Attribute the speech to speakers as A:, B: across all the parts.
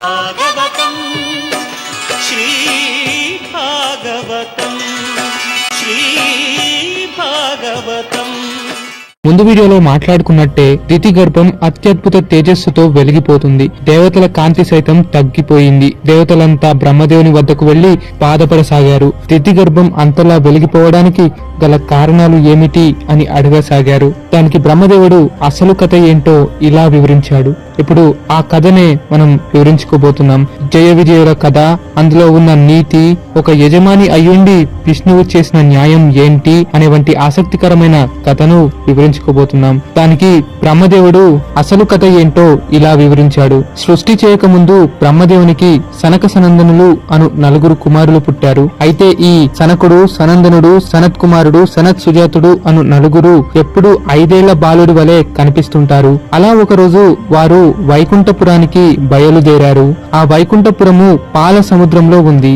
A: భాగవతం శ్రీ భాగవతం శ్రీ భాగవతం.
B: ముందు వీడియోలో మాట్లాడుకున్నట్టే దితి గర్భం అత్యద్భుత తేజస్సుతో వెలిగిపోతుంది. దేవతల కాంతి సైతం తగ్గిపోయింది. దేవతలంతా బ్రహ్మదేవుని వద్దకు వెళ్లి బాధపడసాగారు. దితి గర్భం అంతలా వెలిగిపోవడానికి గల కారణాలు ఏమిటి అని అడగసాగారు. దానికి బ్రహ్మదేవుడు అసలు కథ ఏంటో ఇలా వివరించాడు. ఇప్పుడు ఆ కథనే మనం వివరించుకోబోతున్నాం. జయ విజయుల కథ, అందులో ఉన్న నీతి, ఒక యజమాని అయ్యుండి విష్ణువు చేసిన న్యాయం ఏంటి అనే వంటి ఆసక్తికరమైన కథను వివరించుకోబోతున్నాం. దానికి బ్రహ్మదేవుడు అసలు కథ ఏంటో ఇలా వివరించాడు. సృష్టి చేయకముందు బ్రహ్మదేవునికి సనక సనందనులు అను నలుగురు కుమారులు పుట్టారు. అయితే ఈ సనకుడు, సనందనుడు, సనత్ కుమారుడు, సనత్ సుజాతుడు అను నలుగురు ఎప్పుడు 5 ఏళ్ల బాలుడి వలె కనిపిస్తుంటారు. అలా ఒకరోజు వారు వైకుంఠపురానికి బయలుదేరారు. ఆ వైకుంఠపురము పాల సముద్రంలో ఉంది.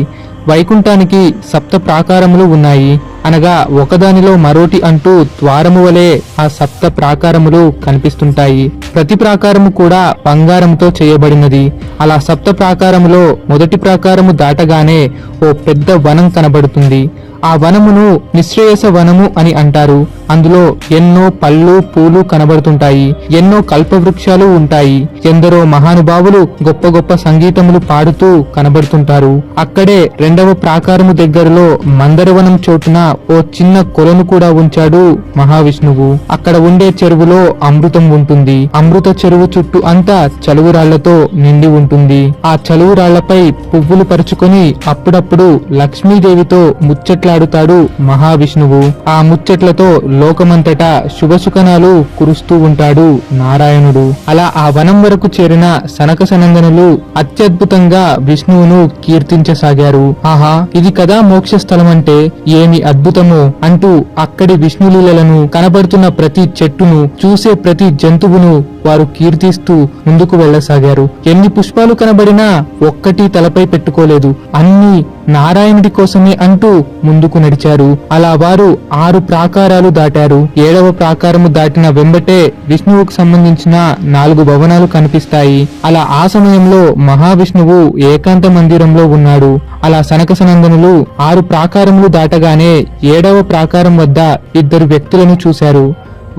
B: వైకుంఠానికి 7 ప్రాకారములు ఉన్నాయి. అనగా ఒకదానిలో మరోటి అంటూ ద్వారము వలె ఆ 7 ప్రాకారములు కనిపిస్తుంటాయి. ప్రతి ప్రాకారము కూడా బంగారంతో చేయబడినది. అలా 7 ప్రాకారములో మొదటి ప్రాకారము దాటగానే ఓ పెద్ద వనం కనబడుతుంది. ఆ వనమును నిశ్రేయస వనము అని అంటారు. అందులో ఎన్నో పళ్ళు, పూలు కనబడుతుంటాయి. ఎన్నో కల్పవృక్షాలు ఉంటాయి. ఎందరో మహానుభావులు గొప్ప గొప్ప సంగీతములు పాడుతూ కనబడుతుంటారు. అక్కడే 2వ ప్రాకారము దగ్గరలో మందరవనం చోటున ఓ చిన్న కొలను కూడా ఉంచాడు మహావిష్ణువు. అక్కడ ఉండే చెరువులో అమృతం ఉంటుంది. అమృత చెరువు చుట్టూ అంతా చలువురాళ్లతో నిండి ఉంటుంది. ఆ చలువురాళ్లపై పువ్వులు పరుచుకొని అప్పుడప్పుడు లక్ష్మీదేవితో ముచ్చట్లాడుతాడు మహావిష్ణువు. ఆ ముచ్చట్లతో లోకమంతటా శుభసుఖనాలు కురుస్తూ ఉంటాడు నారాయణుడు. అలా ఆ వనం వరకు చేరిన సనక సనందనులు అత్యద్భుతంగా విష్ణువును కీర్తించసాగారు. ఆహా, ఇది కదా మోక్ష స్థలం అంటే, ఏమి అద్భుతమో అంటూ అక్కడి విష్ణులీలలను, కనబడుతున్న ప్రతి చెట్టును, చూసే ప్రతి జంతువును వారు కీర్తిస్తూ ముందుకు వెళ్లసాగారు. ఎన్ని పుష్పాలు కనబడినా ఒక్కటి తలపై పెట్టుకోలేదు. అన్ని నారాయణుడి కోసమే అంటూ ముందుకు నడిచారు. అలా వారు 6 ప్రాకారాలు దాటారు. 7వ ప్రాకారము దాటిన వెంబటే విష్ణువుకు సంబంధించిన 4 భవనాలు కనిపిస్తాయి. అలా ఆ సమయంలో మహావిష్ణువు ఏకాంత మందిరంలో ఉన్నాడు. అలా సనక సనందనులు 6 ప్రాకారములు దాటగానే 7వ ప్రాకారం వద్ద 2 వ్యక్తులను చూశారు.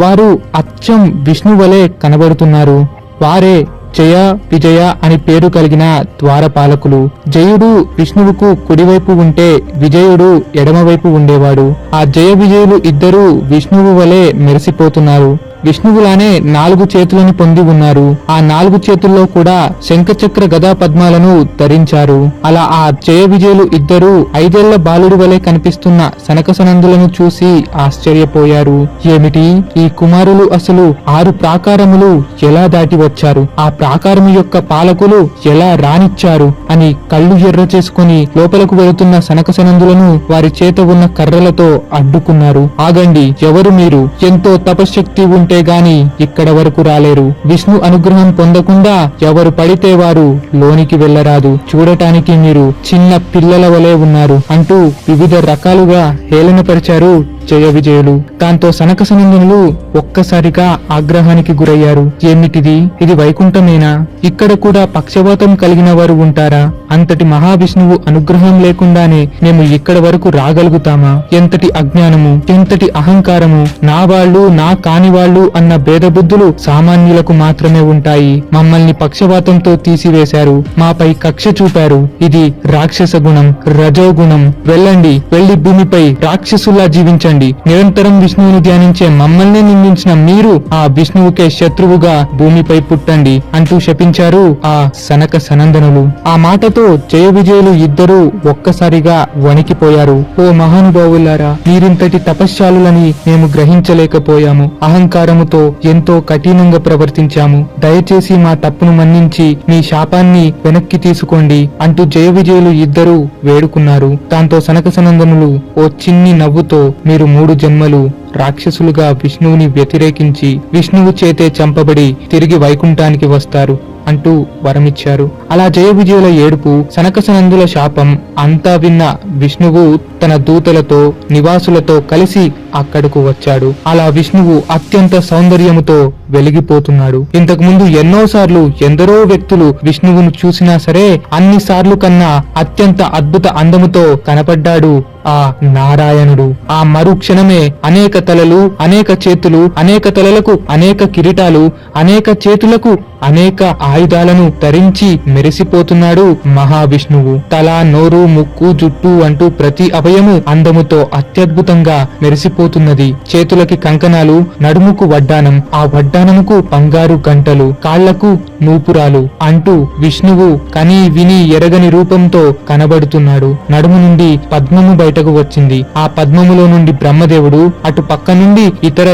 B: వారు అచ్చం విష్ణు వలె కనబడుతున్నారు. వారే జయ, విజయ అని పేరు కలిగిన ద్వారపాలకులు. జయుడు విష్ణువుకు కుడివైపు ఉంటే విజయుడు ఎడమవైపు ఉండేవాడు. ఆ జయ విజయులు ఇద్దరూ విష్ణువు వలె మెరిసిపోతున్నారు. విష్ణువులానే 4 చేతులను పొంది ఉన్నారు. ఆ 4 చేతుల్లో కూడా శంఖచక్ర గదా పద్మాలను ధరించారు. అలా ఆ జయ విజయులు ఇద్దరూ 5 ఏళ్ల బాలుడి వలె కనిపిస్తున్న సనక సనందులను చూసి ఆశ్చర్యపోయారు. ఏమిటి, ఈ కుమారులు అసలు 6 ప్రాకారములు ఎలా దాటి వచ్చారు? ఆ ప్రాకారము యొక్క పాలకులు ఎలా రానిచ్చారు అని కళ్ళు ఎర్ర చేసుకుని లోపలకు వెళుతున్న సనక సనందులను వారి చేత ఉన్న కర్రలతో అడ్డుకున్నారు. ఆగండి, ఎవరు మీరు? ఎంతో తపశ్శక్తి ఉంటే గాని ఇక్కడ వరకు రాలేరు. విష్ణు అనుగ్రహం పొందకుండా ఎవరు పడితే వారు లోనికి వెళ్లరాదు. చూడటానికి మీరు చిన్న పిల్లల వలె ఉన్నారు అంటూ వివిధ రకాలుగా హేళనపరిచారు జయ విజయులు. దాంతో సనక సనందనులు ఒక్కసారిగా ఆగ్రహానికి గురయ్యారు. ఏమిటిది? ఇది వైకుంఠమేనా? ఇక్కడ కూడా పక్షవాతం కలిగిన వారు ఉంటారా? అంతటి మహావిష్ణువు అనుగ్రహం లేకుండానే మేము ఇక్కడ వరకు రాగలుగుతామా? ఎంతటి అజ్ఞానము, ఎంతటి అహంకారము! నా వాళ్ళు, నా కాని వాళ్ళు అన్న భేదబుద్ధులు సామాన్యులకు మాత్రమే ఉంటాయి. మమ్మల్ని పక్షవాతంతో తీసివేశారు. మాపై కక్ష చూపారు. ఇది రాక్షస గుణం, రజోగుణం. వెళ్ళండి, వెళ్లి భూమిపై రాక్షసుల్లా జీవించండి. నిరంతరం విష్ణువుని ధ్యానించే మమ్మల్ని నిందించిన మీరు ఆ విష్ణువుకే శత్రువుగా భూమిపై పుట్టండి అంటూ శపించారు ఆ సనక సనందనులు. ఆ మాటతో జయ విజయులు ఇద్దరూ ఒక్కసారిగా వణికిపోయారు. ఓ మహానుభావులారా, మీరింతటి తపశ్శాలులని మేము గ్రహించలేకపోయాము. అహంకారముతో ఎంతో కఠినంగా ప్రవర్తించాము. దయచేసి మా తప్పును మన్నించి మీ శాపాన్ని వెనక్కి తీసుకోండి అంటూ జయ విజయులు ఇద్దరూ వేడుకున్నారు. దాంతో సనక సనందనులు ఓ చిన్ని నవ్వుతో, మీరు 3 జన్మలు రాక్షసులుగా విష్ణువుని వ్యతిరేకించి విష్ణువు చేతే చంపబడి తిరిగి వైకుంఠానికి వస్తారు. అంటూ వరమిచ్చారు. అలా జయ విజయుల ఏడుపు, సనకసనందుల శాపం అంతా విన్న విష్ణువు తన దూతలతో నివాసులతో కలిసి అక్కడకు వచ్చాడు. అలా విష్ణువు అత్యంత సౌందర్యముతో వెలిగిపోతున్నాడు. ఇంతకు ముందు ఎన్నోసార్లు ఎందరో వ్యక్తులు విష్ణువును చూసినా సరే అన్ని సార్లు కన్నా అత్యంత అద్భుత అందముతో కనపడ్డాడు ఆ నారాయణుడు. ఆ మరుక్షణమే అనేక తలలు, అనేక చేతులు, అనేక తలలకు అనేక కిరీటాలు, అనేక చేతులకు అనేక ఆయుధాలను ధరించి మెరిసిపోతున్నాడు మహావిష్ణువు. తల, నోరు, ముక్కు, జుట్టు అంటూ ప్రతి అవయము అందముతో అత్యద్భుతంగా మెరిసిపోతున్నది. చేతులకి కంకణాలు, నడుముకు వడ్డానం, ఆ వడ్డానముకు బంగారు గంటలు, కాళ్లకు నూపురాలు అంటూ విష్ణువు కని విని ఎరగని రూపంతో కనబడుతున్నాడు. నడుము నుండి పద్మము బయటకు వచ్చింది. ఆ పద్మములో నుండి బ్రహ్మదేవుడు, అటు పక్క నుండి ఇతర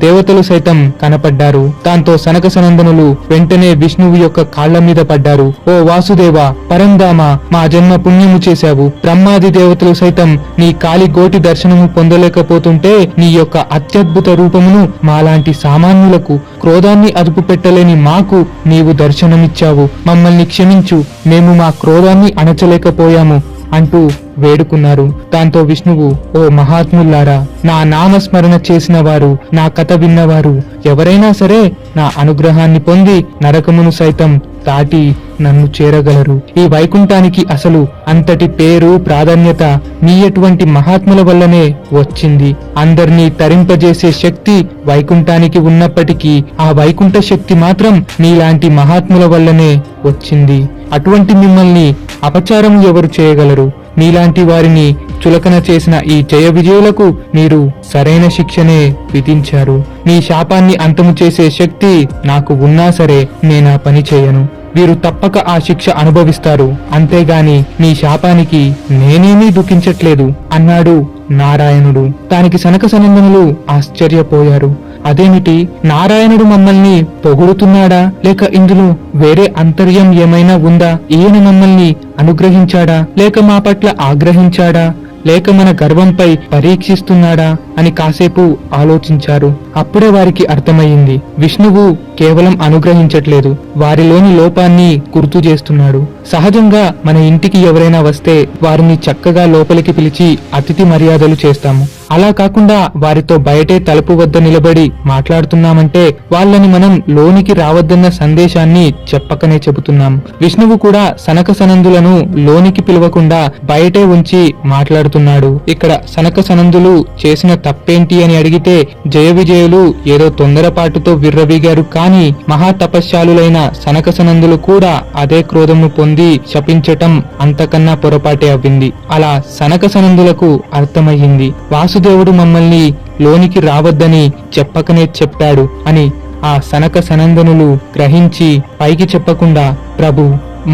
B: దేవతలు సైతం కనపడ్డారు. దాంతో సనకసనందనులు వెంటనే విష్ణువు యొక్క కాళ్ల మీద పడ్డారు. ఓ వాసుదేవ, పరంధామ, మా జన్మ పుణ్యము చేశావు. బ్రహ్మాది దేవతలు సైతం నీ కాలి గోటి దర్శనము పొందలేకపోతుంటే నీ యొక్క అత్యద్భుత రూపమును మాలాంటి సామాన్యులకు, క్రోధాన్ని అదుపు పెట్టలేని మాకు నీవు దర్శనమిచ్చావు. మమ్మల్ని క్షమించు, మేము మా క్రోధాన్ని అణచలేకపోయాము అంటూ వేడుకున్నారు. దాంతో విష్ణువు, ఓ మహాత్ముల్లారా, నా నామస్మరణ చేసిన వారు, నా కథ విన్నవారు ఎవరైనా సరే నా అనుగ్రహాన్ని పొంది నరకమును సైతం దాటి నన్ను చేరగలరు. ఈ వైకుంఠానికి అసలు అంతటి పేరు, ప్రాధాన్యత మీ అటువంటి మహాత్ముల వల్లనే వచ్చింది. అందర్నీ తరింపజేసే శక్తి వైకుంఠానికి ఉన్నప్పటికీ ఆ వైకుంఠ శక్తి మాత్రం మీలాంటి మహాత్ముల వల్లనే వచ్చింది. అటువంటి మిమ్మల్ని అపచారం ఎవరు చేయగలరు? మీలాంటి వారిని చులకన చేసిన ఈ జయ విజయులకు మీరు సరైన శిక్షనే విధించారు. మీ శాపాన్ని అంతము చేసే శక్తి నాకు ఉన్నా సరే నేనా పని చేయను. వీరు తప్పక ఆ శిక్ష అనుభవిస్తారు. అంతేగాని మీ శాపానికి నేనేమీ దుఃఖించట్లేదు అన్నాడు నారాయణుడు. దానికి సనకసనందనులు ఆశ్చర్యపోయారు. అదేమిటి, నారాయణుడు మమ్మల్ని పొగుడుతున్నాడా, లేక ఇందులో వేరే అంతర్యం ఏమైనా ఉందా? ఈయన మమ్మల్ని అనుగ్రహించాడా, లేక మా పట్ల ఆగ్రహించాడా, లేక మన గర్వంపై పరీక్షిస్తున్నాడా అని కాసేపు ఆలోచించారు. అప్పుడే వారికి అర్థమయ్యింది, విష్ణువు కేవలం అనుగ్రహించట్లేదు, వారిలోని లోపాన్ని గుర్తు చేస్తున్నాడు. సహజంగా మన ఇంటికి ఎవరైనా వస్తే వారిని చక్కగా లోపలికి పిలిచి అతిథి మర్యాదలు చేస్తాము. అలా కాకుండా వారితో బయటే తలుపు వద్ద నిలబడి మాట్లాడుతున్నామంటే వాళ్ళని మనం లోనికి రావద్దన్న సందేశాన్ని చెప్పకనే చెబుతున్నాం. విష్ణువు కూడా సనకసనందులను లోనికి పిలవకుండా బయటే ఉంచి మాట్లాడుతున్నాడు. ఇక్కడ సనకసనందులు చేసిన తప్పేంటి అని అడిగితే జయ విజయులు ఏదో తొందరపాటుతో విర్రవీగారు. కానీ మహాతపశ్శాలులైన సనకసనందులు కూడా అదే క్రోధము పొంది శపించటం అంతకన్నా పొరపాటే అవ్వింది. అలా సనకసనందులకు అర్థమయ్యింది, వాసుదేవుడు మమ్మల్ని లోనికి రావద్దని చెప్పకనే చెప్పాడు అని. ఆ సనకసనందనులు గ్రహించి పైకి చెప్పకుండా, ప్రభు,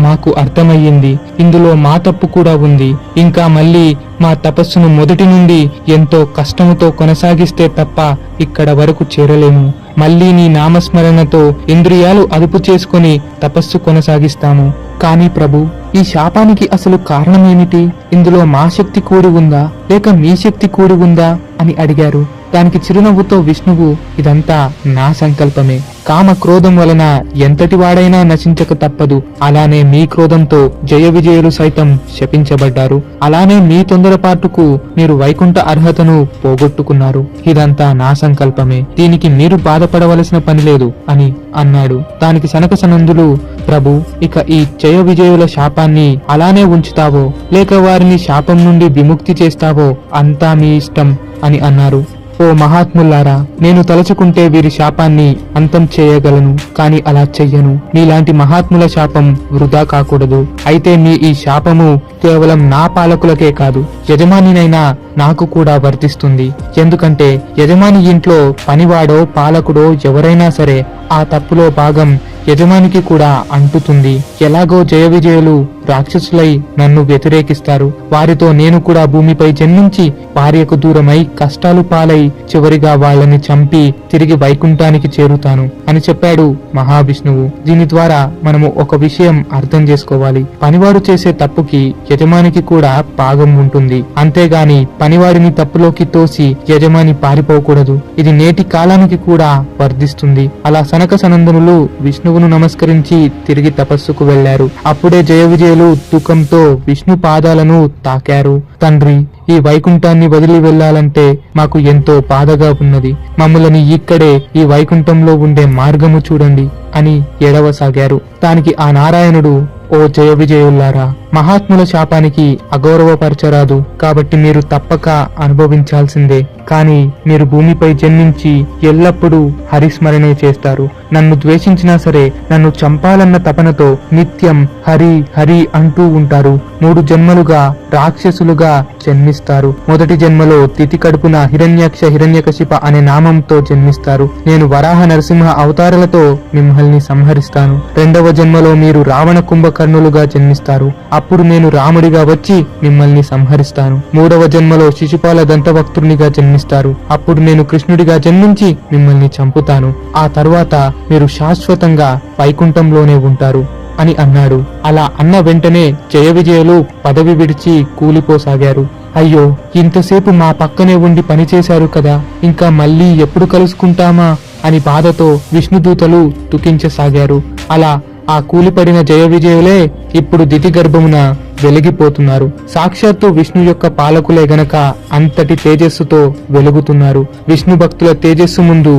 B: మాకు అర్థమయ్యింది, ఇందులో మా తప్పు కూడా ఉంది. ఇంకా మళ్ళీ మా తపస్సును మొదటి నుండి ఎంతో కష్టముతో కొనసాగిస్తే తప్ప ఇక్కడ వరకు చేరలేము. మళ్ళీ నీ నామస్మరణతో ఇంద్రియాలు అదుపు చేసుకుని తపస్సు కొనసాగిస్తాము. కానీ ప్రభు, ఈ శాపానికి అసలు కారణమేమిటి? ఇందులో మా శక్తి కూడి ఉందా, లేక మీ శక్తి కూడి ఉందా అని అడిగారు. దానికి చిరునవ్వుతో విష్ణువు, ఇదంతా నా సంకల్పమే. కామ క్రోధం వలన ఎంతటి వాడైనా నశించక తప్పదు. అలానే మీ క్రోధంతో జయ విజయులు సైతం శపించబడ్డారు. అలానే మీ తొందరపాటుకు మీరు వైకుంఠ అర్హతను పోగొట్టుకున్నారు. ఇదంతా నా సంకల్పమే, దీనికి మీరు బాధపడవలసిన పని లేదు అని అన్నాడు. దానికి సనకసనందులు, ప్రభు, ఇక ఈ జయ విజయుల శాపాన్ని అలానే ఉంచుతావో, లేక వారిని శాపం నుండి విముక్తి చేస్తావో అంతా మీ ఇష్టం అని అన్నారు. ఓ మహాత్ములారా, నేను తలుచుకుంటే వీరి శాపాన్ని అంతం చేయగలను, కానీ అలా చెయ్యను. మీలాంటి మహాత్ముల శాపం వృధా కాకూడదు. అయితే మీ ఈ శాపము కేవలం నా పాలకులకే కాదు, యజమానినైనా నాకు కూడా వర్తిస్తుంది. ఎందుకంటే యజమాని ఇంట్లో పనివాడో పాలకుడో ఎవరైనా సరే ఆ తప్పులో భాగం యజమానికి కూడా అంటుతుంది. ఎలాగో జయ విజయులు రాక్షసులై నన్ను వ్యతిరేకిస్తారు, వారితో నేను కూడా భూమిపై జన్మించి భార్యకు దూరమై కష్టాలు పాలై చివరిగా వాళ్ళని చంపి తిరిగి వైకుంఠానికి చేరుతాను అని చెప్పాడు మహావిష్ణువు. దీని ద్వారా మనము ఒక విషయం అర్థం చేసుకోవాలి, పనివాడు చేసే తప్పుకి యజమానికి కూడా భాగం ఉంటుంది. అంతేగాని పనివాడిని తప్పులోకి తోసి యజమాని పారిపోకూడదు. ఇది నేటి కాలానికి కూడా వర్ధిస్తుంది. అలా సనక సనందనులు విష్ణువును నమస్కరించి తిరిగి తపస్సుకు వెళ్లారు. అప్పుడే జయ విజయులు దుఃఖంతో విష్ణు పాదాలను తాకారు. తండ్రి, ఈ వైకుంఠాన్ని వదిలి వెళ్లాలంటే మాకు ఎంతో బాధగా ఉన్నది. మమ్ములని ఇక్కడే ఈ వైకుంఠంలో ఉండే మార్గము చూడండి అని ఏడవసాగారు. దానికి ఆ నారాయణుడు, ఓ జయ విజయులారా, మహాత్ముల శాపానికి అగౌరవపరచరాదు. కాబట్టి మీరు తప్పక అనుభవించాల్సిందే. కానీ మీరు భూమిపై జన్మించి ఎల్లప్పుడూ హరిస్మరణే చేస్తారు. నన్ను ద్వేషించినా సరే నన్ను చంపాలన్న తపనతో నిత్యం హరి హరి అంటూ ఉంటారు. 3 జన్మలుగా రాక్షసులుగా జన్మిస్తారు. మొదటి జన్మలో తిథి కడుపున హిరణ్యాక్ష హిరణ్యకశిప అనే నామంతో జన్మిస్తారు. నేను వరాహ నరసింహ అవతారాలతో మిమ్మల్ని సంహరిస్తాను. 2వ జన్మలో మీరు రావణ కుంభకర్ణులుగా జన్మిస్తారు. అప్పుడు నేను రాముడిగా వచ్చి మిమ్మల్ని సంహరిస్తాను. 3వ జన్మలో శిశుపాల దంతవక్తునిగా జన్మిస్తారు. అప్పుడు నేను కృష్ణుడిగా జన్మించి మిమ్మల్ని చంపుతాను. ఆ తర్వాత మీరు శాశ్వతంగా వైకుంఠంలోనే ఉంటారు అని అన్నాడు. అలా అన్న వెంటనే జయ విజయులు పదవి విడిచి కూలిపోసాగారు. అయ్యో, ఇంతసేపు మా పక్కనే ఉండి పనిచేశారు కదా, ఇంకా మళ్ళీ ఎప్పుడు కలుసుకుంటామా అని బాధతో విష్ణుదూతలు దుఃఖించసాగారు. అలా ఆ కూలిపడిన జయ విజయులే ఇప్పుడు దితి గర్భమున వెలిగిపోతున్నారు. సాక్షాత్తు విష్ణు యొక్క పాలకులే గనక అంతటి తేజస్సుతో వెలుగుతున్నారు. విష్ణు భక్తుల తేజస్సు ముందు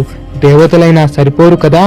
B: దేవతలైనా సరిపోరు కదా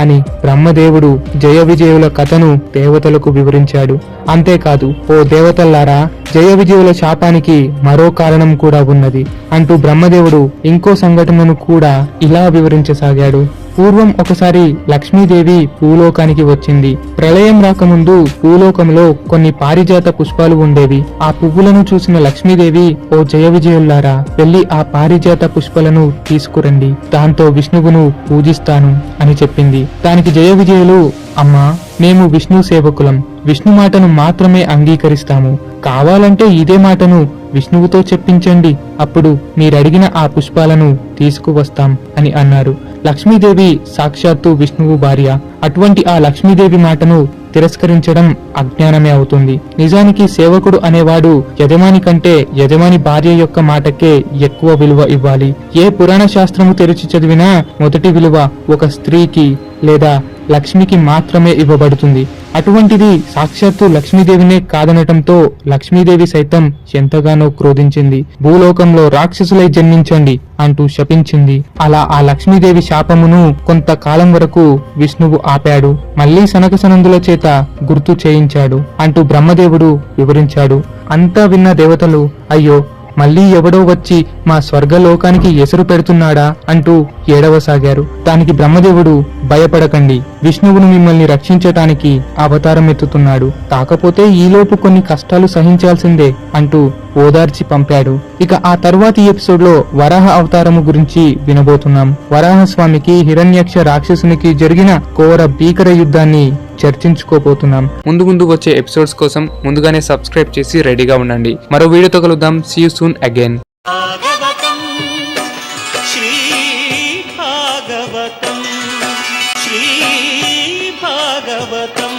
B: అని బ్రహ్మదేవుడు జయ విజయుల కథను దేవతలకు వివరించాడు. అంతేకాదు, ఓ దేవతల్లారా, జయ విజయుల శాపానికి మరో కారణం కూడా ఉన్నది అంటూ బ్రహ్మదేవుడు ఇంకో సంఘటనను కూడా ఇలా వివరించసాగాడు. పూర్వం ఒకసారి లక్ష్మీదేవి భూలోకానికి వచ్చింది. ప్రళయం రాకముందు భూలోకంలో కొన్ని పారిజాత పుష్పాలు ఉండేవి. ఆ పువ్వులను చూసిన లక్ష్మీదేవి, ఓ జయ విజయుల్లారా, వెళ్లి ఆ పారిజాత పుష్పాలను తీసుకురండి, దాంతో విష్ణువును పూజిస్తాను అని చెప్పింది. దానికి జయ విజయులు, అమ్మా, మేము విష్ణు సేవకులం, విష్ణు మాటను మాత్రమే అంగీకరిస్తాము. కావాలంటే ఇదే మాటను విష్ణువుతో చెప్పించండి, అప్పుడు మీరడిగిన ఆ పుష్పాలను తీసుకువస్తాం అని అన్నారు. లక్ష్మీదేవి సాక్షాత్తు విష్ణువు భార్య. అటువంటి ఆ లక్ష్మీదేవి మాటను తిరస్కరించడం అజ్ఞానమే అవుతుంది. నిజానికి సేవకుడు అనేవాడు యజమాని కంటే యజమాని భార్య యొక్క మాటకే ఎక్కువ విలువ ఇవ్వాలి. ఏ పురాణ శాస్త్రము తెరిచి చదివినా మొదటి విలువ ఒక స్త్రీకి లేదా లక్ష్మికి మాత్రమే ఇవ్వబడుతుంది. అటువంటిది సాక్షాత్తు లక్ష్మీదేవినే కాదనటంతో లక్ష్మీదేవి సైతం ఎంతగానో క్రోధించింది. భూలోకంలో రాక్షసులై జన్మించండి అంటూ శపించింది. అలా ఆ లక్ష్మీదేవి శాపమును కొంతకాలం వరకు విష్ణువు ఆపాడు. మళ్లీ సనక సనందుల చేత గుర్తు చేయించాడు అంటూ బ్రహ్మదేవుడు వివరించాడు. అంతా విన్న దేవతలు, అయ్యో, మళ్లీ ఎవడో వచ్చి మా స్వర్గలోకానికి ఎసరు పెడుతున్నాడా అంటూ ఏడవసాగారు. దానికి బ్రహ్మదేవుడు, భయపడకండి, విష్ణువును మిమ్మల్ని రక్షించటానికి అవతారం ఎత్తుతున్నాడు. కాకపోతే ఈలోపు కొన్ని కష్టాలు సహించాల్సిందే అంటూ ఓదార్చి పంపాడు. ఇక ఆ తర్వాతి ఎపిసోడ్ లో వరాహ అవతారము గురించి వినబోతున్నాం. వరాహస్వామికి హిరణ్యాక్ష రాక్షసునికి జరిగిన ఘోర భీకర యుద్ధాన్ని చర్చించుకోబోతున్నాం. ముందు వచ్చే ఎపిసోడ్స్ కోసం ముందుగానే సబ్స్క్రైబ్ చేసి రెడీగా ఉండండి. మరో వీడియోతో కలుద్దాం. See you soon again.
A: Bhagavatam Shri Bhagavatam Shri Bhagavatam